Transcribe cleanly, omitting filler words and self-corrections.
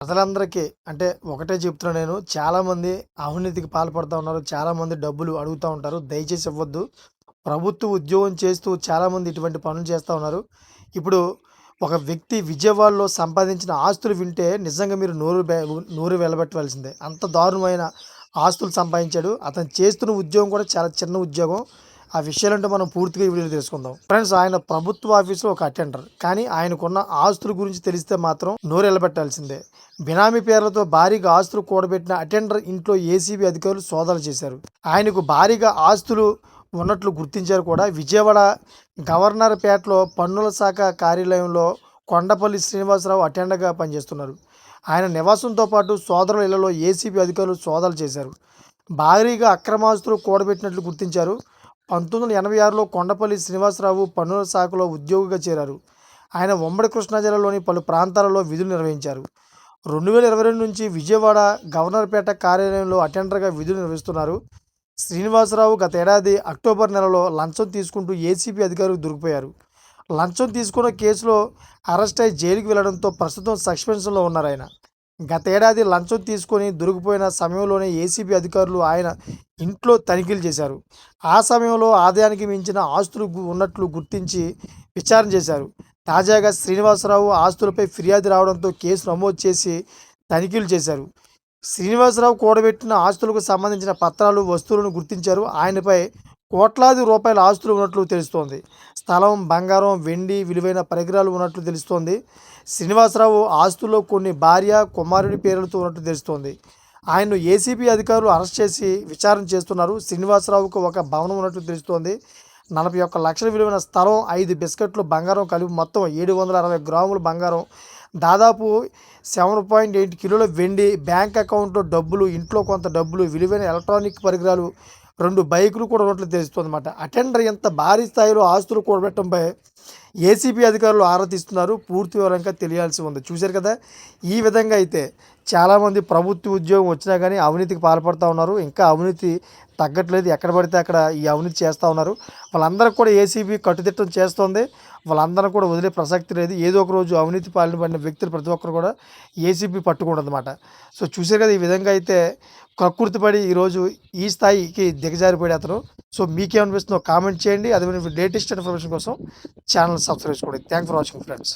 ప్రజలందరికీ అంటే ఒకటే చెప్తున్నా నేను. చాలామంది అవినీతికి పాల్పడుతా ఉన్నారు. చాలామంది డబ్బులు అడుగుతా ఉంటారు. దయచేసి ఇవ్వద్దు. ప్రభుత్వ ఉద్యోగం చేస్తూ చాలామంది ఇటువంటి పనులు చేస్తా ఉన్నారు. ఇప్పుడు ఒక వ్యక్తి విజయవాడలో సంపాదించిన ఆస్తులు వింటే నిజంగా మీరు నోరు వెళ్లబెట్టవలసిందే. అంత దారుణమైన ఆస్తులు సంపాదించాడు. అతను చేస్తున్న ఉద్యోగం కూడా చాలా చిన్న ఉద్యోగం. ఆ విషయాలంటే మనం పూర్తిగా ఈ వీడియోలో తెలుసుకుందాం. ఫ్రెండ్స్, ఆయన ప్రభుత్వ ఆఫీస్‌లో ఒక అటెండర్. కానీ ఆయనకున్న ఆస్తుల గురించి తెలిస్తే మాత్రం నోరెళ్లబెట్టాల్సిందే. బినామీ పేర్లతో భారీగా ఆస్తులు కూడబెట్టిన అటెండర్ ఇంట్లో ఏసీబీ అధికారులు సోదాలు చేశారు. ఆయనకు భారీగా ఆస్తులు ఉన్నట్లు గుర్తించారు కూడా. విజయవాడ గవర్నర్పేటలో పన్నుల శాఖ కార్యాలయంలో కొండపల్లి శ్రీనివాసరావు అటెండర్గా పనిచేస్తున్నారు. ఆయన నివాసంతో పాటు సోదరుల ఇళ్లలో ఏసీబీ అధికారులు సోదాలు చేశారు. భారీగా అక్రమాస్తులు కూడబెట్టినట్లు గుర్తించారు. 1986లో కొండపల్లి శ్రీనివాసరావు పన్నుల శాఖలో ఉద్యోగిగా చేరారు. ఆయన ఉమ్మడి కృష్ణా జిల్లాలోని పలు ప్రాంతాలలో విధులు నిర్వహించారు. 2022 నుంచి విజయవాడ గవర్నర్పేట కార్యాలయంలో అటెండర్గా విధులు నిర్వహిస్తున్నారు. శ్రీనివాసరావు గత ఏడాది అక్టోబర్ నెలలో లంచం తీసుకుంటూ ఏసీబీ అధికారులు దొరికిపోయారు. లంచం తీసుకున్న కేసులో అరెస్ట్ అయి జైలుకి వెళ్లడంతో ప్రస్తుతం సస్పెన్షన్లో ఉన్నారు ఆయన. గత ఏడాది లంచం తీసుకొని దొరికిపోయిన సమయంలోనే ఏసీబీ అధికారులు ఆయన ఇంట్లో తనిఖీలు చేశారు. ఆ సమయంలో ఆదాయానికి మించిన ఆస్తులు ఉన్నట్లు గుర్తించి విచారణ చేశారు. తాజాగా శ్రీనివాసరావు ఆస్తులపై ఫిర్యాదు రావడంతో కేసు నమోదు చేసి తనిఖీలు చేశారు. శ్రీనివాసరావు కూడబెట్టిన ఆస్తులకు సంబంధించిన పత్రాలు, వస్తువులను గుర్తించారు. ఆయనపై కోట్లాది రూపాయల ఆస్తులు ఉన్నట్లు తెలుస్తోంది. స్థలం, బంగారం, వెండి, విలువైన పరికరాలు ఉన్నట్లు తెలుస్తోంది. శ్రీనివాసరావు ఆస్తుల్లో కొన్ని భార్య, కుమారుడి పేర్లతో ఉన్నట్లు తెలుస్తోంది. ఆయన్ను ఏసీబీ అధికారులు అరెస్ట్ చేసి విచారణ చేస్తున్నారు. శ్రీనివాసరావుకు ఒక భవనం ఉన్నట్లు తెలుస్తోంది. 41 లక్షల విలువైన స్థలం, 5 బిస్కెట్లు బంగారం కలిపి మొత్తం 760 గ్రాముల బంగారం, దాదాపు 7.8 కిలోల వెండి, బ్యాంక్ అకౌంట్లో డబ్బులు, ఇంట్లో కొంత డబ్బులు, విలువైన ఎలక్ట్రానిక్ పరికరాలు, 2 బైకులు కూడా ఉన్నట్లు తెలుస్తుందన్నమాట. అటెండర్ ఎంత భారీ స్థాయిలో ఆస్తులు కూడబెట్టడంపై ఏసీబీ అధికారులు ఆరా తీస్తున్నారు. పూర్తి వివరంగా తెలియాల్సి ఉంది. చూశారు కదా, ఈ విధంగా అయితే చాలామంది ప్రభుత్వ ఉద్యోగం వచ్చినా కానీ అవినీతికి పాల్పడుతూ ఉన్నారు. ఇంకా అవినీతి తగ్గట్లేదు. ఎక్కడ పడితే అక్కడ ఈ అవినీతి చేస్తూ ఉన్నారు. వాళ్ళందరికీ కూడా ఏసీబీ కట్టుదిట్టం చేస్తోంది. వాళ్ళందరూ కూడా వదిలే ప్రసక్తి లేదు. ఏదో ఒక రోజు అవినీతి పాలన పడిన వ్యక్తులు ప్రతి ఒక్కరు కూడా ఏసీబీ పట్టుకుంటుందన్నమాట. సో చూశారు కదా, ఈ విధంగా అయితే కక్కుర్తిపడి ఈరోజు ఈ స్థాయికి దిగజారిపోయాడు అతను. సో మీకేమనిపిస్తుందో కామెంట్ చేయండి. అదే లేటెస్ట్ ఇన్ఫర్మేషన్ కోసం ఛానల్ సబ్స్క్రైబ్ చేసుకోండి. Thank for watching friends.